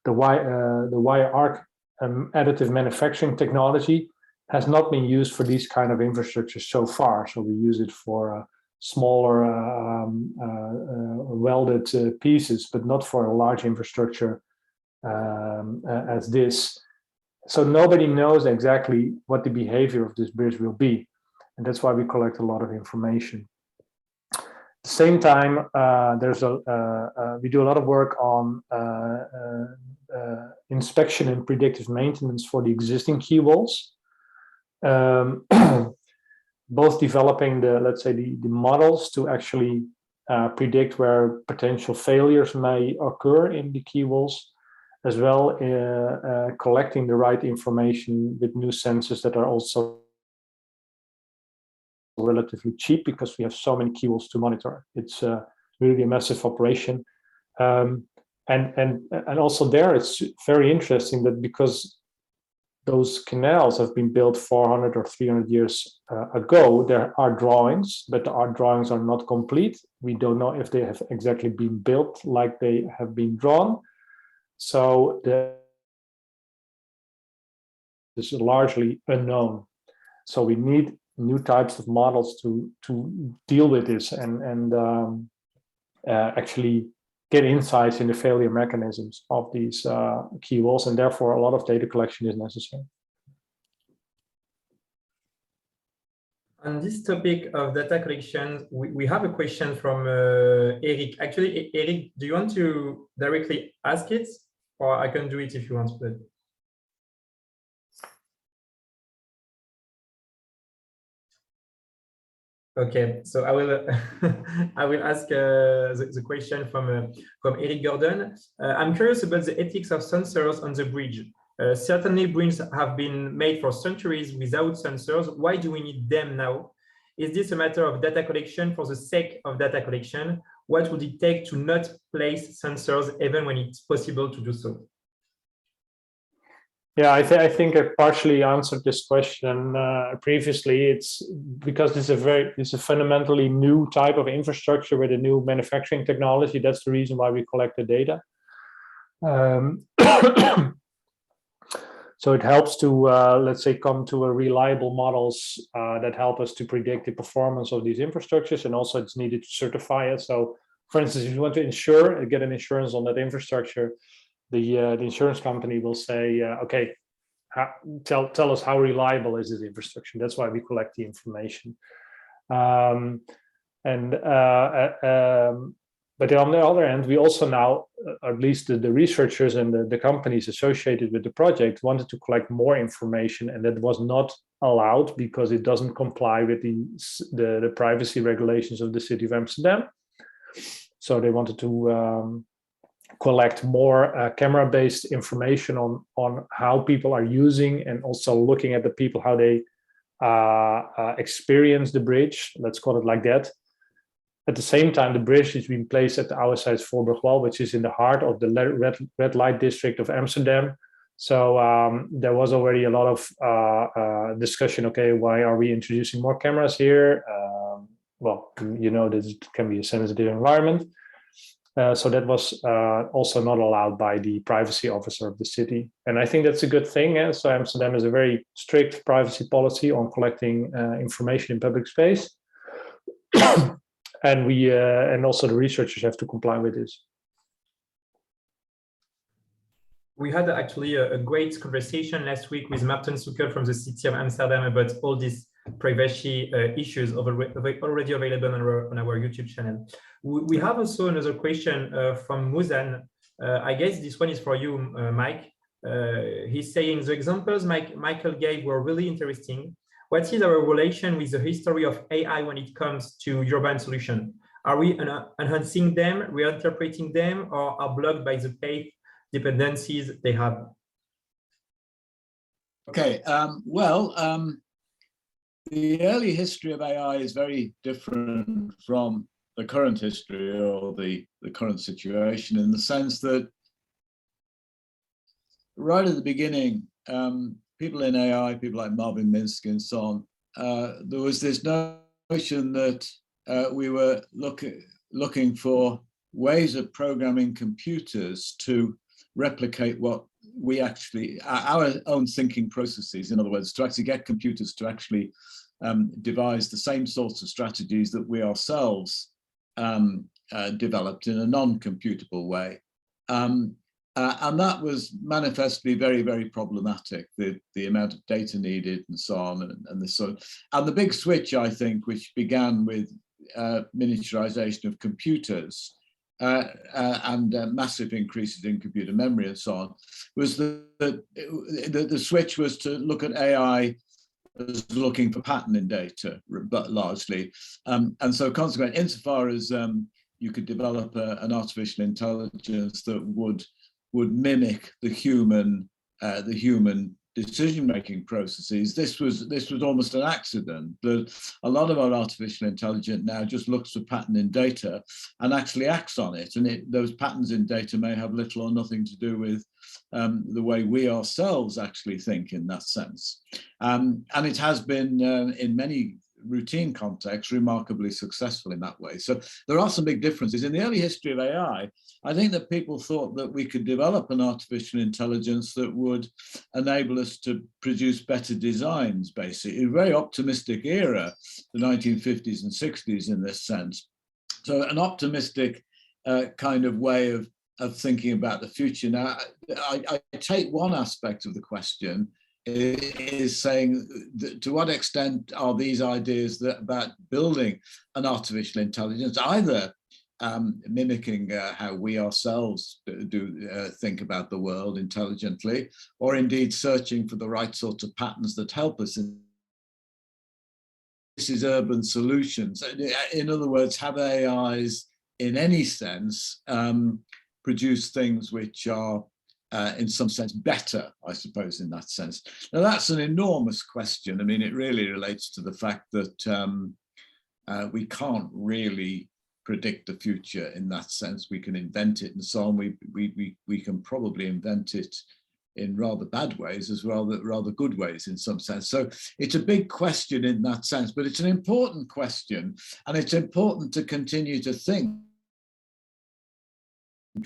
the wire arc additive manufacturing technology has not been used for these kind of infrastructures so far. So we use it for smaller welded pieces, but not for a large infrastructure as this. So nobody knows exactly what the behavior of this bridge will be. And that's why we collect a lot of information. At the same time, we do a lot of work on inspection and predictive maintenance for the existing quay walls. Both developing let's say the models to actually predict where potential failures may occur in the quay walls, as well collecting the right information with new sensors that are also relatively cheap because we have so many quay walls to monitor. It's really a massive operation. And also there, it's very interesting that because those canals have been built 400 or 300 years ago, there are drawings, but our drawings are not complete. We don't know if they have exactly been built like they have been drawn. So this is largely unknown. So we need new types of models to deal with this and actually get insights in the failure mechanisms of these quay walls, and therefore a lot of data collection is necessary. On this topic of data collection, we have a question from Eric. Actually, Eric, do you want to directly ask it, or I can do it if you want to? Okay, so I will I will ask the question from Eric Gordon. I'm curious about the ethics of sensors on the bridge. Certainly, bridges have been made for centuries without sensors. Why do we need them now? Is this a matter of data collection for the sake of data collection? What would it take to not place sensors even when it's possible to do so? Yeah, I think I partially answered this question previously. It's because it's a fundamentally new type of infrastructure with a new manufacturing technology. That's the reason why we collect the data. So it helps to, let's say, come to a reliable models that help us to predict the performance of these infrastructures, and also it's needed to certify it. So, for instance, if you want to get an insurance on that infrastructure, the insurance company will say, okay, tell us how reliable is this infrastructure. That's why we collect the information. But on the other end, we also now, at least the researchers and the companies associated with the project wanted to collect more information, and that was not allowed because it doesn't comply with the privacy regulations of the city of Amsterdam. So they wanted to collect more camera-based information on how people are using, and also looking at the people, how they experience the bridge, let's call it like that. At the same time, the bridge is being placed at the Ouderzijds Voorburgwal, which is in the heart of the red light district of Amsterdam. So there was already a lot of discussion, okay, why are we introducing more cameras here? Well, you know, this can be a sensitive environment. So that was also not allowed by the privacy officer of the city. And I think that's a good thing. So Amsterdam has a very strict privacy policy on collecting information in public space. And and also the researchers have to comply with this. We had actually a great conversation last week with Martin Sukkel from the city of Amsterdam about all these privacy issues already available on our YouTube channel. We have also another question from Muzan. I guess this one is for you, Mike. He's saying the examples Michael gave were really interesting. What is our relation with the history of AI when it comes to urban solutions? Are we enhancing them, reinterpreting them, or are blocked by the path dependencies they have? Okay, the early history of AI is very different from the current history or the current situation, in the sense that right at the beginning, people in AI, people like Marvin Minsky and so on, there was this notion that we were looking for ways of programming computers to replicate what we actually, our own thinking processes, in other words, to actually get computers to actually devise the same sorts of strategies that we ourselves developed in a non-computable way. And that was manifestly very, very problematic, the amount of data needed and so on, and the sort. And the big switch, I think, which began with miniaturization of computers and massive increases in computer memory and so on, was the switch was to look at AI as looking for pattern in data, but largely. And so consequently, insofar as you could develop an artificial intelligence that would mimic the human decision-making processes, this was almost an accident. That a lot of our artificial intelligence now just looks for pattern in data and actually acts on it, and those patterns in data may have little or nothing to do with the way we ourselves actually think in that sense. And it has been in many routine contexts remarkably successful in that way. So there are some big differences. In the early history of AI, I think that people thought that we could develop an artificial intelligence that would enable us to produce better designs, basically. A very optimistic era, the 1950s and 60s in this sense. So an optimistic kind of way of thinking about the future. Now, I take one aspect of the question is saying, to what extent are these ideas about building an artificial intelligence either mimicking how we ourselves do think about the world intelligently, or indeed searching for the right sorts of patterns that help us in this is urban solutions. In other words, have AIs in any sense produce things which are in some sense better, I suppose, in that sense. Now that's an enormous question. I mean, it really relates to the fact that we can't really predict the future in that sense. We can invent it and so on. We can probably invent it in rather bad ways as well, rather good ways in some sense. So it's a big question in that sense, but it's an important question, and it's important to continue to think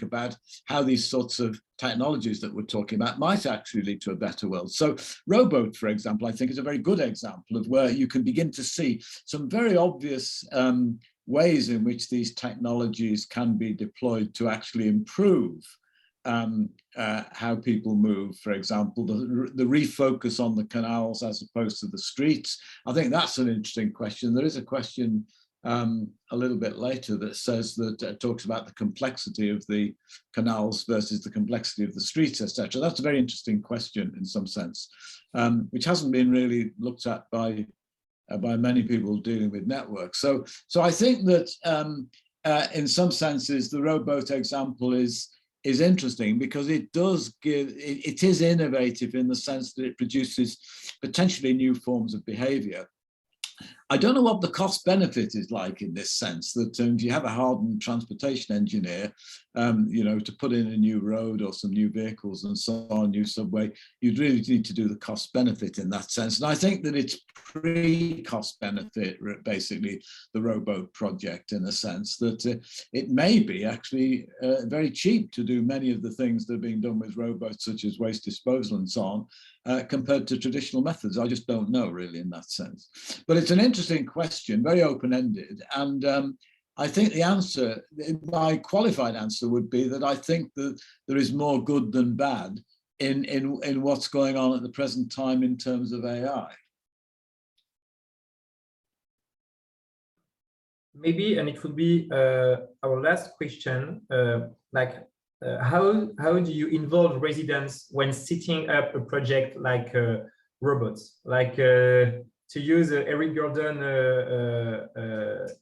about how these sorts of technologies that we're talking about might actually lead to a better world. So rowboat, for example, I think is a very good example of where you can begin to see some very obvious ways in which these technologies can be deployed to actually improve how people move. For example, the refocus on the canals as opposed to the streets. I think that's an interesting question. There is a question a little bit later that says that talks about the complexity of the canals versus the complexity of the streets, etc. That's a very interesting question in some sense, which hasn't been really looked at by many people dealing with networks. So I think that in some senses the rowboat example is interesting because it does give, it is innovative in the sense that it produces potentially new forms of behavior. I don't know what the cost benefit is like in this sense, that if you have a hardened transportation engineer, to put in a new road or some new vehicles and so on, new subway, you'd really need to do the cost benefit in that sense. And I think that it's pre-cost benefit, basically, the rowboat project, in a sense that it may be actually very cheap to do many of the things that are being done with rowboats, such as waste disposal and so on, compared to traditional methods. I just don't know really in that sense. But it's an interesting question, very open-ended. And I think the answer, my qualified answer would be that I think that there is more good than bad in what's going on at the present time in terms of AI. Maybe, and it would be our last question, how do you involve residents when setting up a project like robots? Like to use Eric Gordon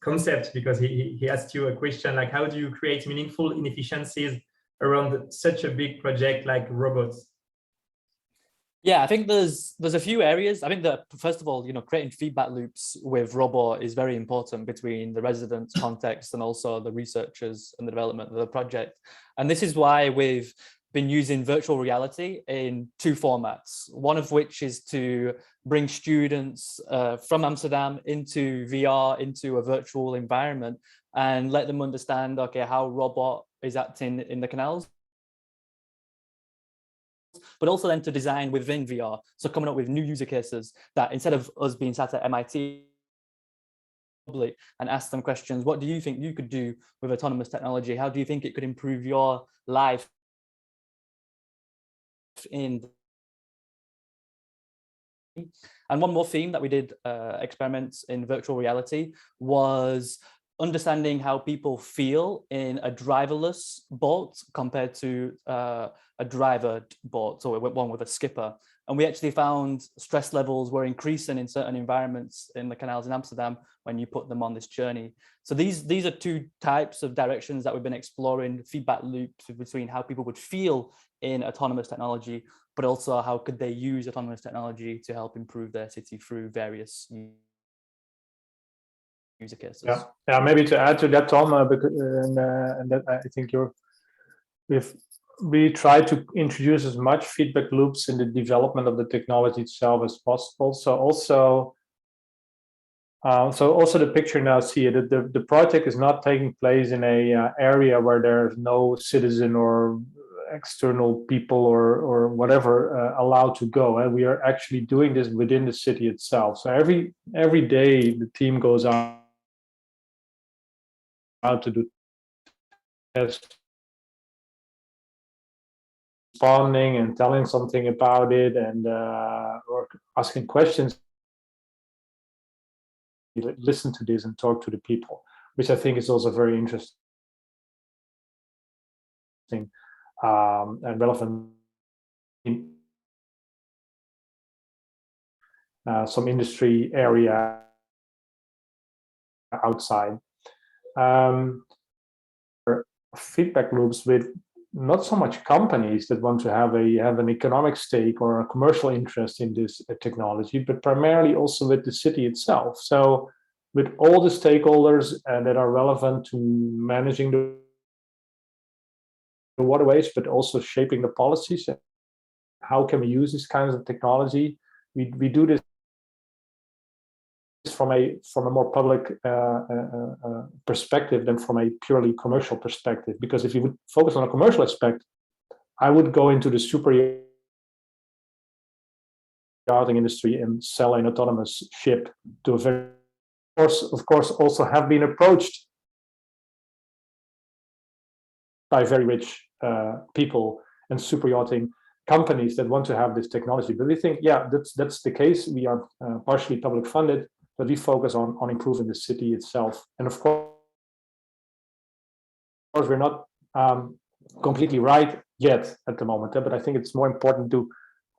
concept, because he asked you a question like, how do you create meaningful inefficiencies around such a big project like robots? Yeah, I think there's a few areas. I think that, first of all, creating feedback loops with robot is very important between the residents' context and also the researchers and the development of the project. And this is why we've been using virtual reality in two formats, one of which is to bring students from Amsterdam into VR, into a virtual environment, and let them understand, okay, how robot is acting in the canals, but also then to design within VR. So coming up with new user cases that, instead of us being sat at MIT and ask them questions, what do you think you could do with autonomous technology? How do you think it could improve your life in? And one more theme that we did experiments in virtual reality was understanding how people feel in a driverless boat compared to a driver boat, so one with a skipper. And we actually found stress levels were increasing in certain environments in the canals in Amsterdam when you put them on this journey. So these are two types of directions that we've been exploring, feedback loops between how people would feel in autonomous technology, but also how could they use autonomous technology to help improve their city through various user cases. Yeah. Maybe to add to that, Tom, and that I think we try to introduce as much feedback loops in the development of the technology itself as possible. So also the picture now, see that the project is not taking place in a area where there's no citizen or external people or whatever allowed to go, and we are actually doing this within the city itself. So every day the team goes out to do tests, responding and telling something about it, and or asking questions. Listen to this and talk to the people, which I think is also very interesting and relevant in some industry area outside. Feedback loops with not so much companies that want to have an economic stake or a commercial interest in this technology, but primarily also with the city itself. So with all the stakeholders that are relevant to managing the waterways, but also shaping the policies. How can we use these kinds of technology? We do this from a more public perspective than from a purely commercial perspective. Because if you would focus on a commercial aspect, I would go into the super yachting industry and sell an autonomous ship to a very, of course, also have been approached by very rich people and super yachting companies that want to have this technology. But we think, yeah, that's the case. We are partially public funded, but we focus on improving the city itself. And of course, we're not completely right yet at the moment, but I think it's more important to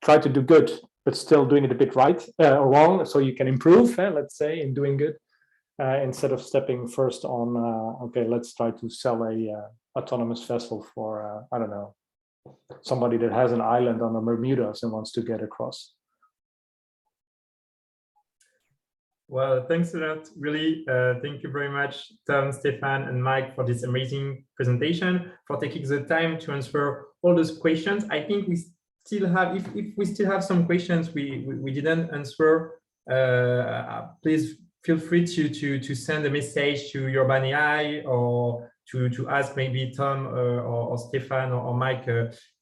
try to do good, but still doing it a bit right or wrong, so you can improve, let's say, in doing good, instead of stepping first on, okay, let's try to sell a autonomous vessel for, I don't know, somebody that has an island on the Bermudas and wants to get across. Well, thanks a lot, really. Thank you very much, Tom, Stephan, and Mike, for this amazing presentation, for taking the time to answer all those questions. I think we still have, if we still have some questions we didn't answer, please feel free to send a message to Urban AI or to ask maybe Tom or Stephan or Mike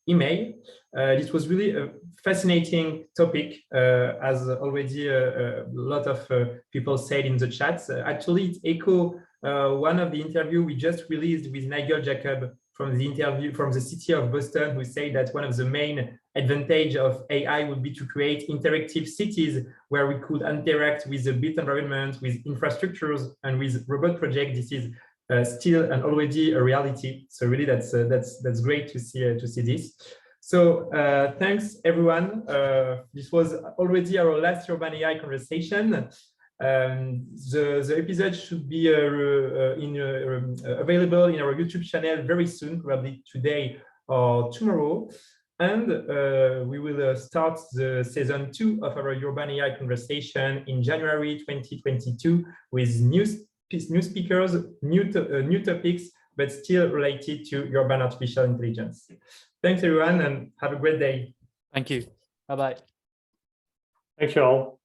email. This was really a fascinating topic, as already a lot of people said in the chat. Actually, it echoes one of the interview we just released with Nigel Jacob from the city of Boston, who said that one of the main advantage of AI would be to create interactive cities where we could interact with the built environment, with infrastructures, and with robot projects. This is still and already a reality. So really, that's great to see this. So thanks everyone. This was already our last Urban AI conversation. The episode should be available in our YouTube channel very soon, probably today or tomorrow. And we will start the season 2 of our Urban AI conversation in January 2022 with new speakers, new topics, but still related to urban artificial intelligence. Thanks everyone, and have a great day. Thank you. Bye-bye. Thanks, you all.